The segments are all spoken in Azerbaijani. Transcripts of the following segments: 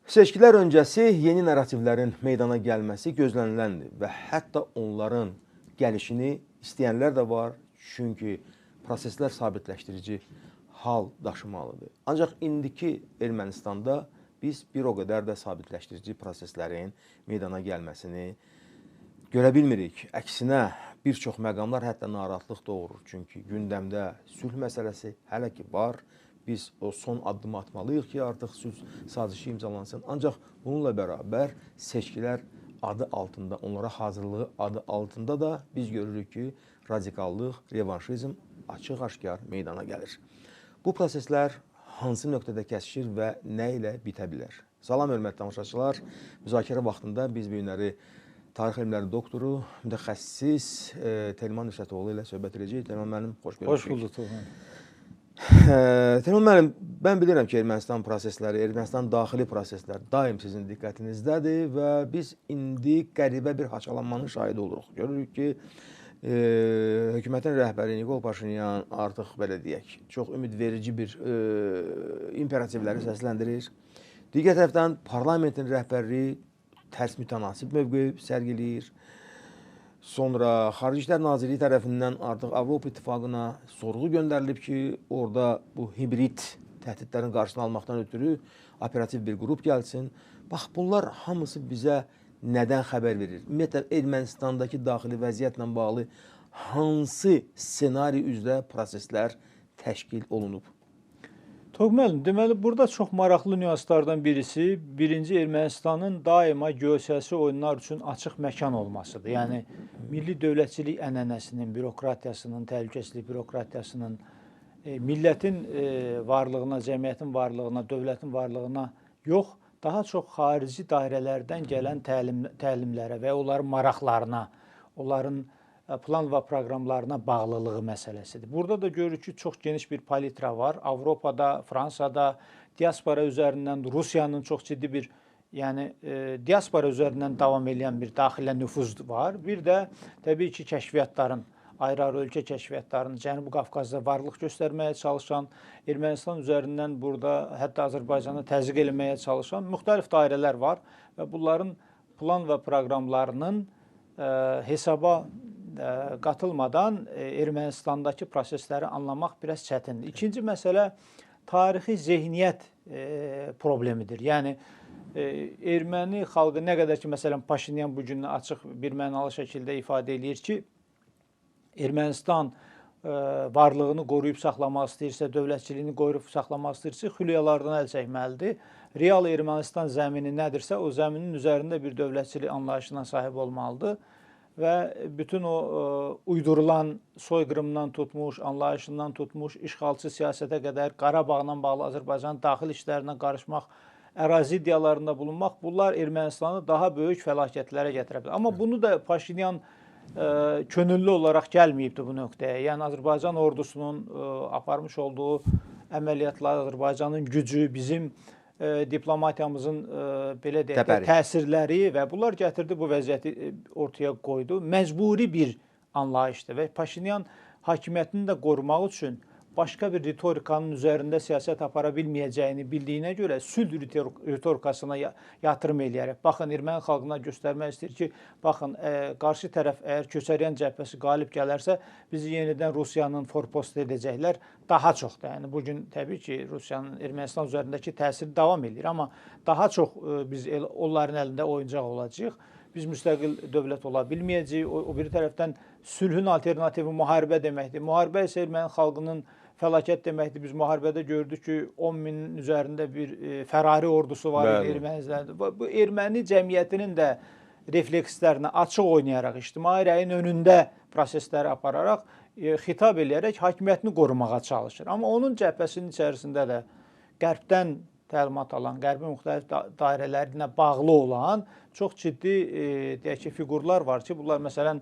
Seçkilər öncəsi yeni narrativlərin meydana gəlməsi gözləniləndir və hətta onların gəlişini istəyənlər də var, çünki proseslər sabitləşdirici hal daşımalıdır. Ancaq indiki Ermənistanda biz bir o qədər də sabitləşdirici proseslərin meydana gəlməsini görə bilmirik. Əksinə, bir çox məqamlar hətta narahatlıq doğurur, çünki gündəmdə sülh məsələsi hələ ki var. Biz o son addımı atmalıyıq ki, artıq sülh sazişi imzalansın. Ancaq bununla bərabər seçkilər adı altında, onlara hazırlığı adı altında da biz görürük ki, radikallıq, revanşizm açıq-aşkar meydana gəlir. Bu proseslər hansı nöqtədə kəsişir və nə ilə bitə bilər? Salam, hörmətli tamaşaçılar. Müzakirə vaxtında biz bu günləri tarix elmləri doktoru, mütəxəssis Telman Nüsrətoğlu ilə söhbət edəcəyik. Telman müəllim, xoş gördük. Hoş bulduk. Telman müəllim, mən bilirəm ki, Ermənistan prosesləri, Ermənistan daxili proseslər daim sizin diqqətinizdədir və biz indi qəribə bir haçalanmanın şahidi oluruq. Görürük ki, hökumətin rəhbəri Nikol Paşinyan artıq, belə deyək, çox ümidverici bir imperativləri səsləndirir. Digər tərəfdən parlamentin rəhbərliyi tərs mütənasib mövqe sərgiləyir. Sonra Xarici İşlər Nazirliyi tərəfindən artıq Avropa İttifaqına sorğu göndərilib ki, orada bu hibrid təhdidlərin qarşısını almaqdan ötürü operativ bir qrup gəlsin. Bax, bunlar hamısı bizə nədən xəbər verir? Ümumiyyətlə, Ermənistandakı daxili vəziyyətlə bağlı hansı ssenari üzrə proseslər təşkil olunub? Toğ müəllim, deməli, burada çox maraqlı nüanslardan birisi, birinci Ermənistanın daima geosiyasi oyunlar üçün açıq məkan olmasıdır. Yəni, milli dövlətçilik ənənəsinin, bürokratiyasının, təhlükəsizlik bürokratiyasının, millətin varlığına, cəmiyyətin varlığına, dövlətin varlığına yox, daha çox xarici dairələrdən gələn təlimlərə və onların maraqlarına, onların plan və proqramlarına bağlılığı məsələsidir. Burada da görürük ki, çox geniş bir palitra var. Avropada, Fransada, diaspora üzərindən, Rusiyanın çox ciddi bir, yəni diaspora üzərindən davam edən bir daxilə nüfuz var. Bir də təbii ki, kəşfiyyatların, ayrı-ayrı ölkə kəşfiyyatlarının Cənubi Qafqazda varlıq göstərməyə çalışan, Ermənistan üzərindən burada hətta Azərbaycanı təzyiq eləməyə çalışan müxtəlif dairələr var və bunların plan və proqramlarının hesaba qatılmadan Ermənistandakı prosesləri anlamaq biraz çətindir. İkinci məsələ tarixi zehniyyət problemidir. Yəni, erməni xalqı nə qədər ki, məsələn, Paşinyan bugün açıq bir mənalı şəkildə ifadə edir ki, Ermənistan varlığını qoruyub saxlamaq istəyirsə, dövlətçiliyini qoruyub saxlamaq istəyirsə, xülyalardan əl çəkməlidir. Real Ermənistan zəmini nədirsə, o zəminin üzərində bir dövlətçilik anlayışına sahib olmalıdır. Və bütün o uydurulan soyqırımdan tutmuş, anlayışından tutmuş, işğalçı siyasətə qədər Qarabağla bağlı Azərbaycanın daxil işlərinə qarışmaq, ərazi iddialarında bulunmaq, bunlar Ermənistanı daha böyük fəlakətlərə gətirə bilər. Amma bunu da Paşinyan könüllü olaraq gəlməyibdir bu nöqtəyə. Yəni, Azərbaycan ordusunun aparmış olduğu əməliyyatlar, Azərbaycanın gücü, bizim diplomatiyamızın belə deyək, təsirləri və bunlar gətirdi bu vəziyyəti ortaya qoydu. Məcburi bir anlayışdır və Paşinyan hakimiyyətini də qorumaq üçün başqa bir ritorikanın üzərində siyasət apara bilməyəcəyini bildiyinə görə sülh ritorikasına yatırım eləyərək. Baxın, erməni xalqına göstərmək istəyir ki, baxın, qarşı tərəf əgər Köçəryan cəbhəsi qalib gələrsə, bizi yenidən Rusiyanın forpost edəcəklər daha çoxdur. Yəni, bugün təbii ki, Rusiyanın Ermənistan üzərindəki təsiri davam edir, amma daha çox biz onların əlində oyuncaq olacağıq. Biz müstəqil dövlət ola bilməyəcəyik. O bir tərəfdən sülhün alternativi müharibə deməkdir. Müharibə isə erməni xalqının fəlakət deməkdir. Biz müharibədə gördük ki, 10 minin üzərində bir Ferrari ordusu var ermənilərdə. Bu erməni cəmiyyətinin də reflekslərinə açıq oynayaraq, ictimai rəyin önündə prosesləri apararaq, xitab eləyərək hakimiyyətini qorumağa çalışır. Amma onun cəbhəsinin içərisində də qərbdən təlimat alan, qərbin müxtəlif dairələrinə bağlı olan çox ciddi deyək ki, fiqurlar var ki, bunlar məsələn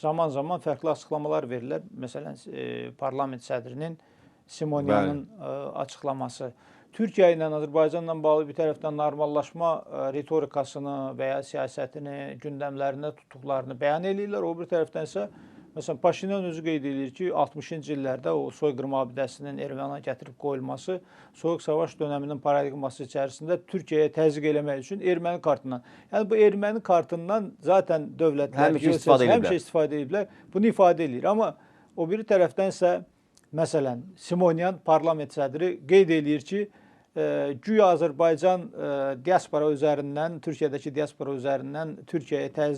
zaman-zaman fərqli açıqlamalar verirlər. Məsələn, parlament sədrinin Simonyanın açıqlaması. Türkiyə ilə Azərbaycanla bağlı bir tərəfdən normallaşma ritorikasını və ya siyasətini, gündəmlərində tutduqlarını bəyan edirlər. O bir tərəfdən isə Məsələn, Paşinyan özü qeyd edir ki, 60-cı illərdə o soyqırım abidəsinin Ermənistana gətirib qoyulması Soyuq savaş dönəminin paradigması içərisində Türkiyəyə təzyiq eləmək üçün erməni kartından. Yəni bu erməni kartından zaten dövlətlər həmişə istifadə ediblər. Bunu ifadə edir. Amma o biri tərəfdənsə məsələn Simonyan parlament sədri qeyd edir ki, güya Azərbaycan diaspora üzərindən, Türkiyədəki diaspora üzərindən Türkiyəyə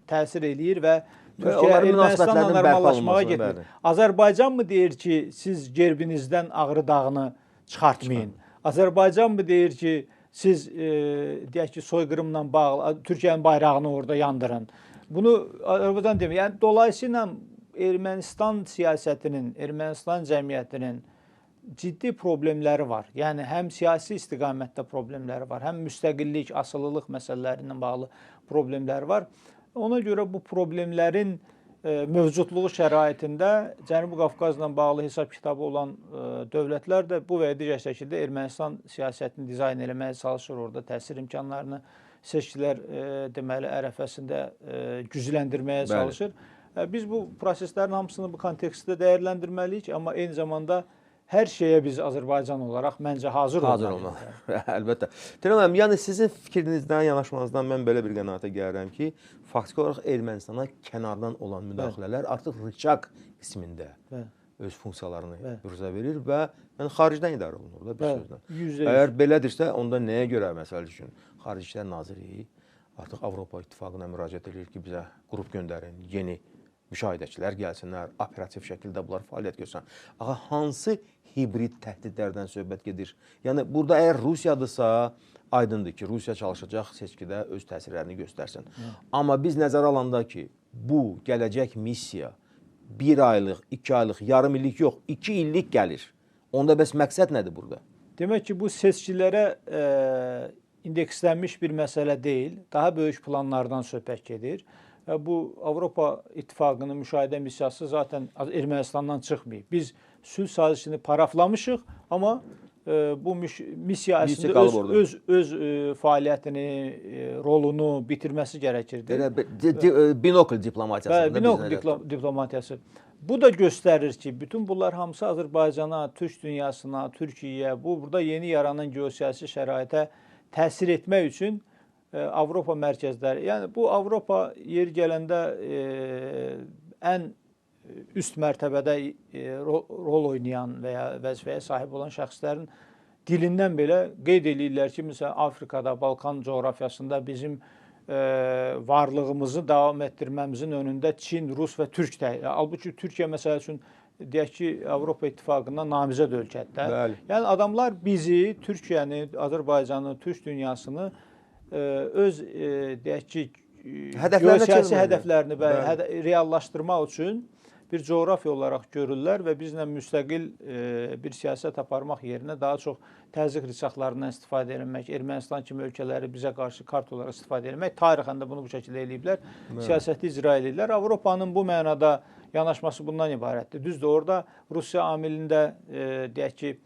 təsir eləyir və Türkiyə Ermənistanla normallaşmağa gedir. Azərbaycan mı deyir ki, siz gerbinizdən Ağrı dağını çıxartmayın? Azərbaycan mı deyir ki, siz deyək ki, soyqırımla bağlı Türkiyənin bayrağını orada yandırın? Bunu Azərbaycan demir. Yəni dolayısıyla Ermənistan siyasətinin, Ermənistan cəmiyyətinin ciddi problemləri var. Yəni həm siyasi istiqamətdə problemləri var, həm müstəqillik, asılılıq məsələləri ilə bağlı problemləri var. Ona görə bu problemlərin mövcudluğu şəraitində Cənubi Qafqazla bağlı hesab kitabı olan dövlətlər də bu və ya digər şəkildə Ermənistan siyasətini dizayn eləməyə çalışır, orada təsir imkanlarını seçkilər deməli ərəfəsində gücləndirməyə çalışır. Biz bu proseslərin hamısını bu kontekstdə dəyərləndirməliyik, amma eyni zamanda hər şeyə biz Azərbaycan olaraq məncə hazır olmalıyıq. Əlbəttə. Tənan müəllim, yəni sizin fikrinizdən, yanaşmanızdan mən belə bir qənaətə gəlirəm ki, faktiki olaraq Ermənistana kənardan olan müdaxilələr artıq rıçaq qismində öz funksiyalarını büruzə verir və yəni xaricdən idarə olunur da bir sözlə. Əgər belədirsə, onda nəyə görə məsəl üçün Xarici İşlər Nazirliyi artıq Avropa İttifaqına müraciət edir ki, bizə qrup göndərin, yeni müşahidəçilər gəlsinlər, operativ şəkildə bunlar fəaliyyət göstərsin. Ağa, hansı hibrid təhdidlərdən söhbət gedir? Yəni, burada əgər Rusiyadırsa, aydındır ki, Rusiya çalışacaq seçkidə öz təsirlərini göstərsin. Amma biz nəzərə alanda ki, bu gələcək missiya 1 aylıq, 2 aylıq, yarım illik yox, 2 illik gəlir. Onda bəs məqsəd nədir burada? Demək ki, bu seçkilərə indekslənmiş bir məsələ deyil, daha böyük planlardan söhbət gedir. Bu Avropa İttifaqının müşahidə missiyası zaten Ermənistandan çıxmayıb. Biz sülh sazişini paraflamışıq, amma bu missiya əslində öz fəaliyyətini, rolunu bitirməsi gərəkirdi. Binokl diplomatiyası. Binokl diplomatiyası. Bu da göstərir ki, bütün bunlar hamısı Azərbaycana, Türk dünyasına, Türkiyəyə, burada yeni yaranan geosiyasi şəraitə təsir etmək üçün Avropa mərkəzləri, yəni bu Avropa yeri gələndə ən üst mərtəbədə rol oynayan və ya vəzifəyə sahib olan şəxslərin dilindən belə qeyd edirlər ki, məsələn, Afrikada, Balkan coğrafiyasında bizim varlığımızı davam etdirməmizin önündə Çin, Rus və Türk də. Halbuki Türkiyə məsəl üçün deyək ki, Avropa İttifaqından namizəd ölkədir. Yəni adamlar bizi, Türkiyəni, Azərbaycanı, Türk dünyasını öz deyək ki, siyasi hədəflərini reallaşdırmaq üçün bir coğrafiya olaraq görürlər və bizlə müstəqil bir siyasət aparmaq yerinə daha çox təzyiq rıçaqlarından istifadə etmək, Ermənistan kimi ölkələri bizə qarşı kart olaraq istifadə etmək, tarixən də bunu bu şəkildə eləyiblər, siyasəti icra edirlər. Avropanın bu mənada yanaşması bundan ibarətdir. Düzdür, orada Rusiya amilində deyək ki,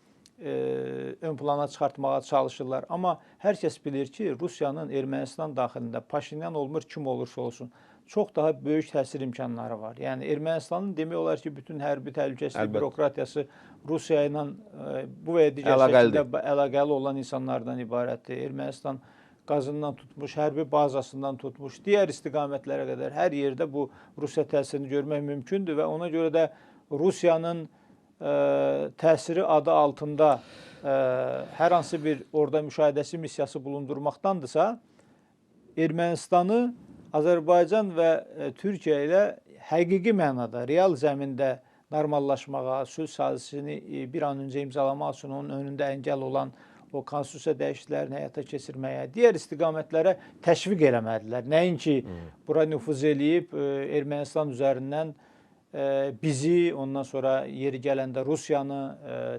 ön plana çıxartmağa çalışırlar. Amma hər kəs bilir ki, Rusiyanın Ermənistan daxilində Paşinyan olmur, kim olursa olsun, çox daha böyük təsir imkanları var. Yəni Ermənistanın demək olar ki, bütün hərbi təhlükəsizlik bürokratiyası Rusiya ilə bu və ya digər şəkildə əlaqəli olan insanlardan ibarətdir. Ermənistan qazından tutmuş, hərbi bazasından tutmuş, digər istiqamətlərə qədər hər yerdə bu Rusiya təsirini görmək mümkündür və ona görə də Rusiyanın təsiri adı altında hər hansı bir orada müşahidəsi missiyası bulundurmaqdandırsa, Ermənistanı Azərbaycan və Türkiyə ilə həqiqi mənada, real zəmində normallaşmağa, sülh sazişini bir an öncə imzalamaq üçün onun önündə əngəl olan o konstitusiya dəyişikliklərini həyata keçirməyə, digər istiqamətlərə təşviq eləmədilər. Nəinki bura nüfuz eləyib Ermənistan üzərindən bizi, ondan sonra yeri gələndə Rusiyanı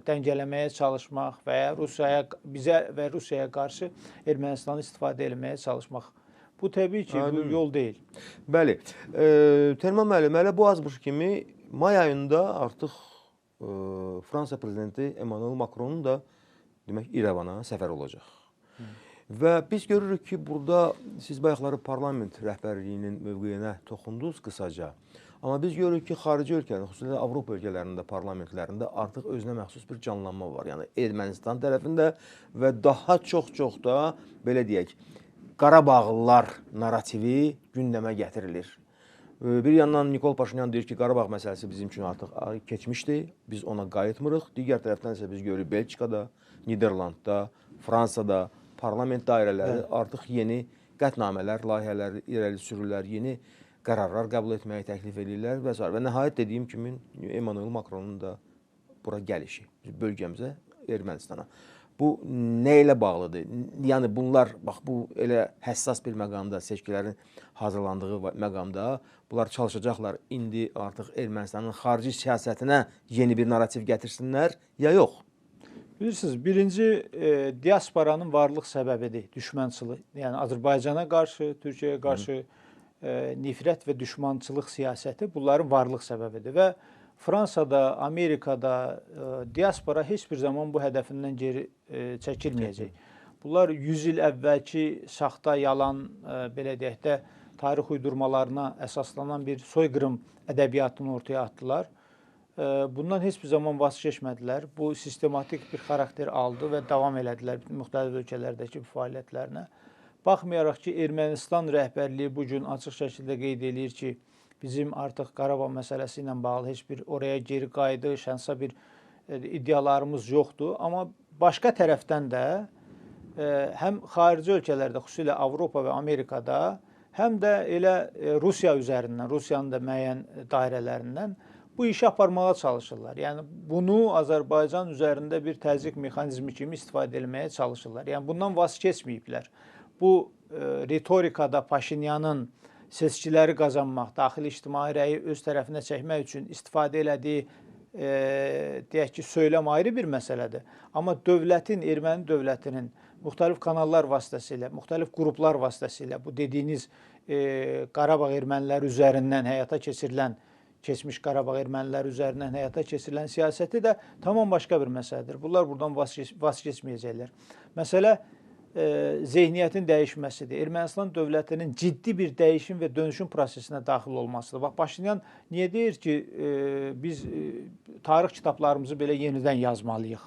dəngələməyə çalışmaq və ya bizə və Rusiyaya qarşı Ermənistanı istifadə eləməyə çalışmaq. Bu təbii ki, bu yol deyil. Bəli. Tərman müəllim, hələ bu azmış kimi may ayında artıq Fransa prezidenti Emmanuel Macronun da demək İrəvana səfər olacaq. Və biz görürük ki, burada siz bayaqları parlament rəhbərliyinin mövqeyinə toxundunuz qısaca. Amma biz görürük ki, xarici ölkələrin, xüsusilə Avropa ölkələrində, parlamentlərində artıq özünə məxsus bir canlanma var. Yəni Ermənistan tərəfində və daha çox da belə deyək, Qarabağlılar narrativi gündəmə gətirilir. Bir yandan Nikol Paşinyan deyir ki, Qarabağ məsələsi bizim üçün artıq keçmişdir, biz ona qayıtmırıq. Digər tərəfdən isə biz görürük Belçikada, Niderlandda, Fransada parlament dairələri artıq yeni qətnamələr, layihələr irəli sürürlər, yeni qərarlar qəbul etməyi təklif edirlər və s. Və nəhayət dediyim kimi Emmanuel Macronun da bura gəlişi bölgəmizə, Ermənistana. Bu nə ilə bağlıdır? Yəni bunlar, bax bu elə həssas bir məqamda, seçkilərin hazırlandığı məqamda bunlar çalışacaqlar indi artıq Ermənistanın xarici siyasətinə yeni bir narrativ gətirsinlər ya yox? Bilirsiniz, birinci diasporanın varlıq səbəbidir düşmənçilik. Yəni Azərbaycana qarşı, Türkiyəyə qarşı nifrət və düşmançılıq siyasəti bunların varlıq səbəbidir və Fransada, Amerikada diaspora heç bir zaman bu hədəfindən geri çəkilməyəcək. Bunlar 100 il əvvəlki saxta, yalan, belə deyək də, tarix uydurmalarına əsaslanan bir soyqırım ədəbiyyatını ortaya atdılar. Bundan heç bir zaman vaz keçmədilər. Bu sistematik bir xarakter aldı və davam elədilər müxtəlif ölkələrdəki fəaliyyətlərinə. Baxmayaraq ki, Ermənistan rəhbərliyi bugün açıq şəkildə qeyd edir ki, bizim artıq Qarabağ məsələsi ilə bağlı heç bir oraya geri qayıdış, hansısa bir iddialarımız yoxdur. Amma başqa tərəfdən də həm xarici ölkələrdə, xüsusilə Avropa və Amerikada, həm də elə Rusiya üzərindən, Rusiyanın da müəyyən dairələrindən bu işi aparmağa çalışırlar. Yəni bunu Azərbaycan üzərində bir təzyiq mexanizmi kimi istifadə etməyə çalışırlar. Yəni bundan vaz keçməyiblər. Bu ritorikada Paşinyanın seçkiləri qazanmaq, daxili ictimai rəyi öz tərəfinə çəkmək üçün istifadə elədiyi, deyək ki, söyləm ayrı bir məsələdir. Amma dövlətin, erməni dövlətinin müxtəlif kanallar vasitəsilə, müxtəlif qruplar vasitəsilə bu dediyiniz Qarabağ erməniləri üzərindən həyata keçirilən, keçmiş Qarabağ erməniləri üzərindən həyata keçirilən siyasəti də tamam başqa bir məsələdir. Bunlar buradan vaz keçməyəcəklər. Məsələ zehniyyətin dəyişməsidir. Ermənistan dövlətinin ciddi bir dəyişim və dönüşüm prosesinə daxil olmasıdır. Bax, Paşinyan niyə deyir ki, biz tarix kitablarımızı belə yenidən yazmalıyıq?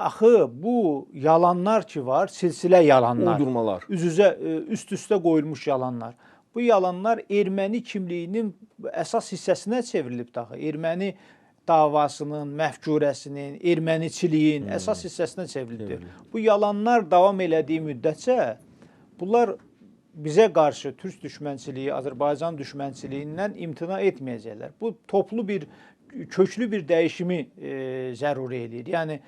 Axı, bu yalanlar ki var, silsilə yalanlar. Uydurmalar. Üst-üstə qoyulmuş yalanlar. Bu yalanlar erməni kimliyinin əsas hissəsinə çevrilib daxı. Erməni davasının, məhkurəsinin, erməniçiliyin əsas hissəsinə çevrilibdir. Bu yalanlar davam elədiyi müddətcə bunlar bizə qarşı türk düşmənçiliyi, Azərbaycan düşmənçiliyindən imtina etməyəcəklər. Bu toplu bir, köklü bir dəyişimi zəruri edir. Yəni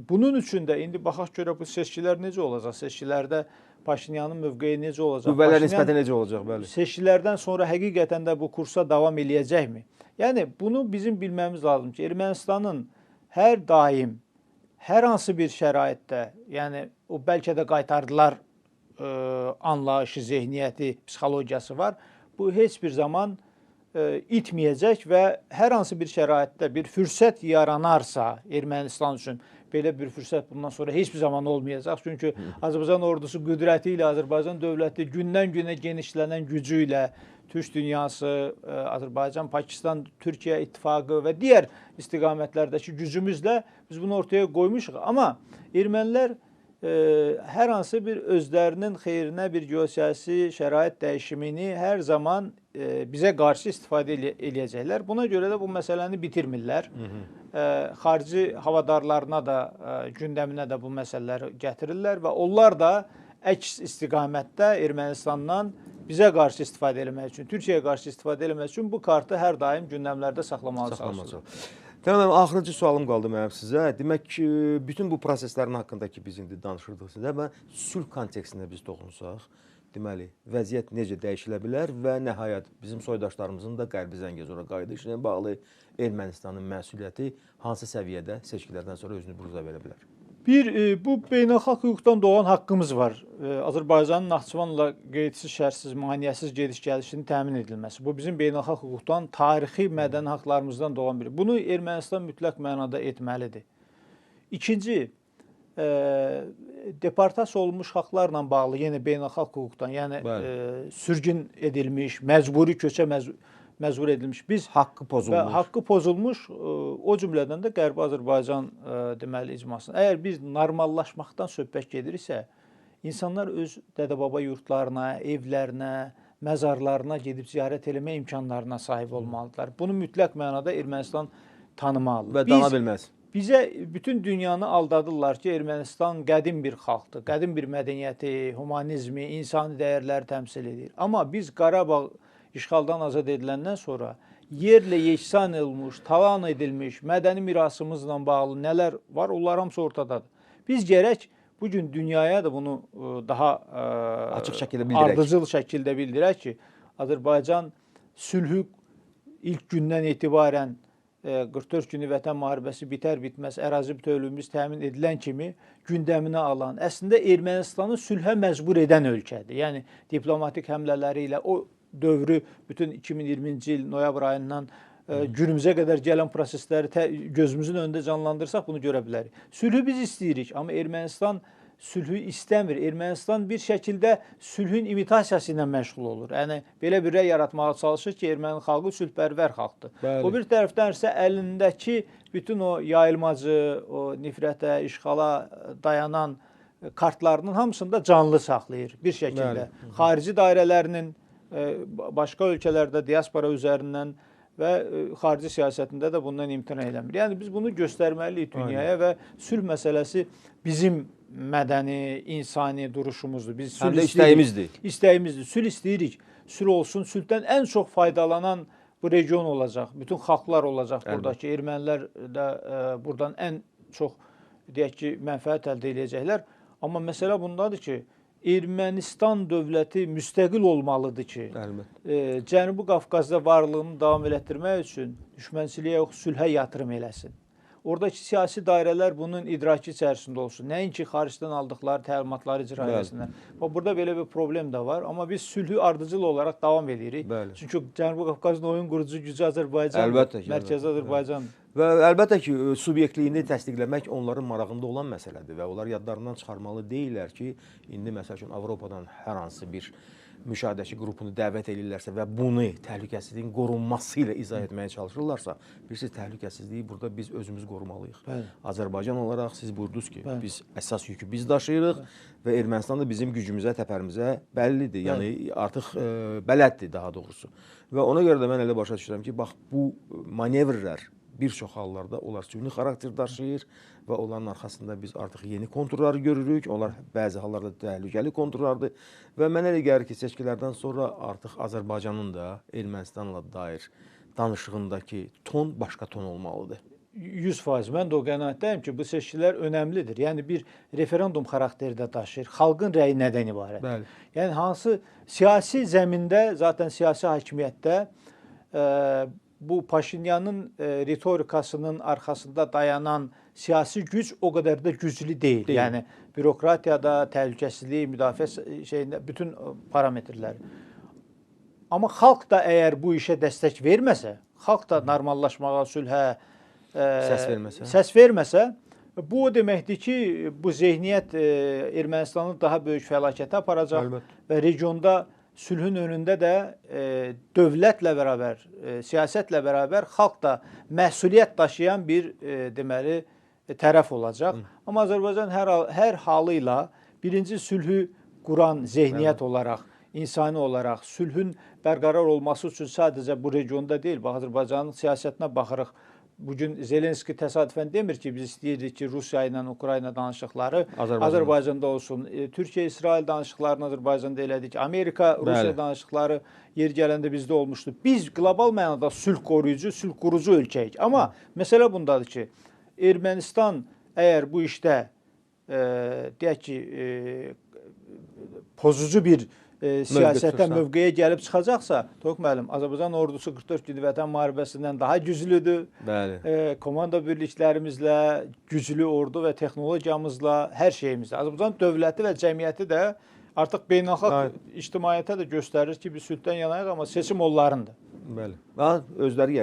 bunun üçün də indi baxaq görə bu seçkilər necə olacaq? Seçkilərdə Paşinyanın mövqeyi necə olacaq? Qüvvələr nisbəti necə olacaq? Bəli. Seçkilərdən sonra həqiqətən də bu kursa davam eləyəcəkmi? Yəni bunu bizim bilməmiz lazım ki, Ermənistanın hər daim, hər hansı bir şəraitdə, yəni o bəlkə də qaytardılar anlayışı, zehniyyəti, psixologiyası var. Bu heç bir zaman itməyəcək və hər hansı bir şəraitdə bir fürsət yaranarsa Ermənistan üçün, belə bir fürsət bundan sonra heç bir zaman olmayacaq. Çünki Azərbaycan ordusu qüdrəti ilə, Azərbaycan dövləti gündən-günə genişlənən gücü ilə, Türk dünyası, Azərbaycan, Pakistan, Türkiyə ittifaqı və digər istiqamətlərdəki gücümüzlə biz bunu ortaya qoymuşuq. Amma ermənilər hər hansı bir özlərinin xeyrinə bir geosiyasi şərait dəyişimini hər zaman bizə qarşı istifadə eləyəcəklər. Buna görə də bu məsələni bitirmirlər. Xarici havadarlarına da, gündəminə də bu məsələləri gətirirlər və onlar da əks istiqamətdə Ermənistandan bizə qarşı istifadə etmək üçün, Türkiyəyə qarşı istifadə etmək üçün bu kartı hər daim gündəmlərdə saxlamalı çalışırlar. Deməli, axırıncı sualım qaldı mənim sizə. Demək ki, bütün bu proseslərin haqqında ki, biz indi danışırdıq sizə və sülh kontekstində biz toxunsaq, deməli, vəziyyət necə dəyişilə bilər və nəhayət bizim soydaşlarımızın da Qərbi Zəngəzura qayıdışı ilə bağlı Ermənistanın məsuliyyəti hansı səviyyədə seçkilərdən sonra özünü buruza verə bilər? Bu beynəlxalq hüquqdan doğan haqqımız var. Azərbaycanın Naxçıvanla qeydsiz, şərtsiz, maneəsiz gediş-gəlişinin təmin edilməsi. Bu bizim beynəlxalq hüquqdan, tarixi, mədəni haqlarımızdan doğan biri. Bunu Ermənistan mütləq mənada etməlidir. İkinci, deportasiya olunmuş xalqlarla bağlı yenə beynəlxalq hüquqdan, yəni sürgün edilmiş, məcburi köçə məcbur edilmiş. Biz Haqqı və pozulmuş. haqqı pozulmuş, o cümlədən də Qərbi Azərbaycan deməli icmasının. Əgər biz normallaşmaqdan söhbət gedirsə, insanlar öz dədə-baba yurdlarına, evlərinə, məzarlarına gedib ziyarət eləmə imkanlarına sahib olmalıdırlar. Bunu mütləq mənada Ermənistan tanımalıdır. Və dana bilməz. Bizə bütün dünyanı aldadırlar ki, Ermənistan qədim bir xalqdır, qədim bir mədəniyyəti, humanizmi, insani dəyərləri təmsil edir. Amma biz Qarabağ işğaldan azad ediləndən sonra yerlə yeksan olmuş, talan edilmiş, mədəni mirasımızla bağlı nələr var, onlar hamısı ortadadır. Biz gərək bugün dünyaya da bunu daha açıq şəkildə bildirək. Ardıcıl şəkildə bildirək ki, Azərbaycan sülhü ilk gündən etibarən 44 günlük vətən müharibəsi bitər-bitməz ərazi bütövlüyümüz təmin edilən kimi gündəminə alan, əslində Ermənistanı sülhə məcbur edən ölkədir. Yəni diplomatik həmlələri ilə o dövrü bütün 2020-ci il noyabr ayından günümüzə qədər gələn prosesləri gözümüzün önündə canlandırsaq bunu görə bilərik. Sülhü biz istəyirik, amma Ermənistan sülhü istəmir. Ermənistan bir şəkildə sülhün imitasiyası ilə məşğul olur. Yəni belə bir rəy yaratmağa çalışır ki, erməni xalqı sülhpərvər xalqdır. Bəli. O bir tərəfdən isə əlindəki bütün o yayılmacı, o nifrətə, işğala dayanan kartlarının hamısını da canlı saxlayır bir şəkildə. Bəli. Xarici dairələrinin başqa ölkələrdə diaspora üzərindən və xarici siyasətində də bundan imtina eləmir. Yəni biz bunu göstərməliyik dünyaya. Aynen. Və sülh məsələsi bizim mədəni, insani duruşumuzdur. Biz sülh istəyimizdir. İstəyimizdir. Sülh istəyirik. Sülh olsun. Sülhdən ən çox faydalanan bu region olacaq. Bütün xalqlar olacaq buradakı. Ermənilər də buradan ən çox deyək ki, mənfəət əldə edəcəklər. Amma məsələ bundadır ki, Ermənistan dövləti müstəqil olmalıdır ki, Cənubi Qafqazda varlığını davam elətdirmək üçün düşmənçiliyə yox, sülhə yatırım eləsin. Oradakı siyasi dairələr bunun idraki içərisində olsun. Nəinki xaricdən aldıqları təlimatları icra eləsinlər. Burada belə bir problem də var. Amma biz sülhü ardıcıl olaraq davam edirik. Bəli. Çünki Cənubi Qafqazın oyun qurucu gücü Azərbaycan, mərkəzi Azərbaycan. Və əlbəttə ki, subyektliyini təsdiqləmək onların marağında olan məsələdir və onlar yadlarından çıxarmalı deyirlər ki, indi məsəl üçün Avropadan hər hansı bir müşahidəçi qrupunu dəvət edirlərsə və bunu təhlükəsizliyin qorunması ilə izah etməyə çalışırlarsa, bilirsiniz, təhlükəsizliyi burada biz özümüz qorumalıyıq. Bəli. Azərbaycan olaraq siz buyurdunuz ki, bəli, biz əsas yükü biz daşıyırıq, bəli, və Ermənistan da bizim gücümüzə, təpərimizə bəllidir. Yəni artıq bələddir daha doğrusu. Və ona görə də mən elə başa düşürəm ki, bax bu manevrlər bir çox hallarda onlar süni xarakter daşıyır və onların arxasında biz artıq yeni konturları görürük. Onlar bəzi hallarda təhlükəli konturlardır və mənə elə gəlir ki, seçkilərdən sonra artıq Azərbaycanın da Ermənistanla dair danışığındakı ton başqa ton olmalıdır. 100%. Mən də o qənaətdəyim ki, bu seçkilər önəmlidir. Yəni bir referendum xarakterdə daşıyır. Xalqın rəyi nədən ibarət? Bəli. Yəni hansı siyasi zəmində, zaten siyasi hakimiyyətdə bu Paşinyanın ritorikasının arxasında dayanan siyasi güc o qədər də güclü deyil. Yəni bürokratiyada, təhlükəsizlik, müdafiə şeyində bütün parametrlər. Amma xalq da əgər bu işə dəstək verməsə, xalq da normallaşmağa, sülhə səs verməsə, bu o deməkdir ki, bu zehniyyət Ermənistanı daha böyük fəlakətə aparacaq. Əlbət. Və regionda sülhün önündə də dövlətlə bərabər, siyasətlə bərabər xalq da məsuliyyət daşıyan bir deməli tərəf olacaq. Amma Azərbaycan hər halıyla birinci sülhü quran zehniyyət olaraq, insani olaraq sülhün bərqərar olması üçün sadəcə bu regionda deyil, Azərbaycanın siyasətinə baxırıq. Bugün Zelenski təsadüfən demir ki, biz istəyirdik ki, Rusiya ilə Ukrayna danışıqları Azərbaycanda olsun. Türkiyə-İsrail danışıqlarını Azərbaycanda elədik. Amerika-Rusiya danışıqları yer gələndə bizdə olmuşdu. Biz qlobal mənada sülh qoruyucu, sülh qurucu ölkəyik. Amma məsələ bundadır ki, Ermənistan əgər bu işdə deyək ki, pozucu bir siyasətə, mövqeyə gəlib çıxacaqsa, Toğrul müəllim, Azərbaycan ordusu 44 günlük vətən müharibəsindən daha güclüdür. Bəli. Komanda birliklərimizlə, güclü ordu və texnologiyamızla, hər şeyimizlə. Azərbaycan dövləti və cəmiyyəti də artıq beynəlxalq ictimaiyyətə də göstərir ki, biz sülhdən yanayıq, amma seçim onlarındır. Bəli. Və özləri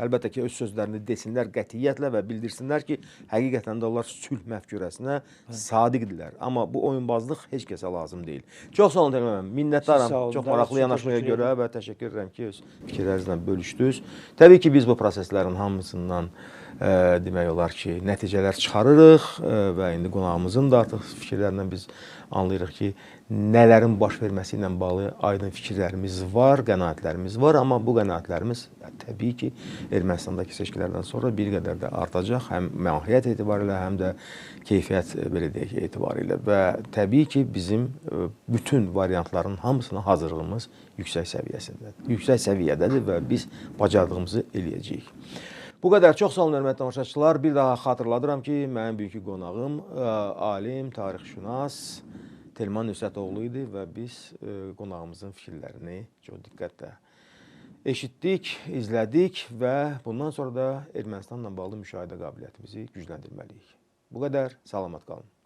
əlbəttə ki, öz sözlərini desinlər qətiyyətlə və bildirsinlər ki, həqiqətən də onlar sülh məfkurəsinə sadiqdirlər. Amma bu oyunbazlıq heç kəsə lazım deyil. Çox sağ olun Telman müəllim. Minnətdaram. Çox maraqlı yanaşmaya görə və təşəkkür edirəm ki, öz fikirlərinizlə bölüşdünüz. Təbii ki, biz bu proseslərin hamısından demək olar ki, nəticələr çıxarırıq və indi qonağımızın da artıq fikirlərindən biz anlayırıq ki, nələrin baş verməsi ilə bağlı aydın fikirlərimiz var, qənaətlərimiz var, amma bu qənaətlərimiz təbii ki, Ermənistandakı seçkilərdən sonra bir qədər də artacaq, həm mahiyyət etibarilə, həm də keyfiyyət belə deyək etibarilə və təbii ki, bizim bütün variantların hamısına hazırlığımız yüksək səviyyədədir və biz bacardığımızı eləyəcəyik. Bu qədər. Çox sağ olun, hörmətli tamaşaçılar. Bir daha xatırladıram ki, mənim bugünkü qonağım alim, tarixşünas Telman Nüsrətoğlu idi və biz qonağımızın fikirlərini çox diqqətlə eşitdik, izlədik və bundan sonra da Ermənistanla bağlı müşahidə qabiliyyətimizi gücləndirməliyik. Bu qədər. Salamat qalın.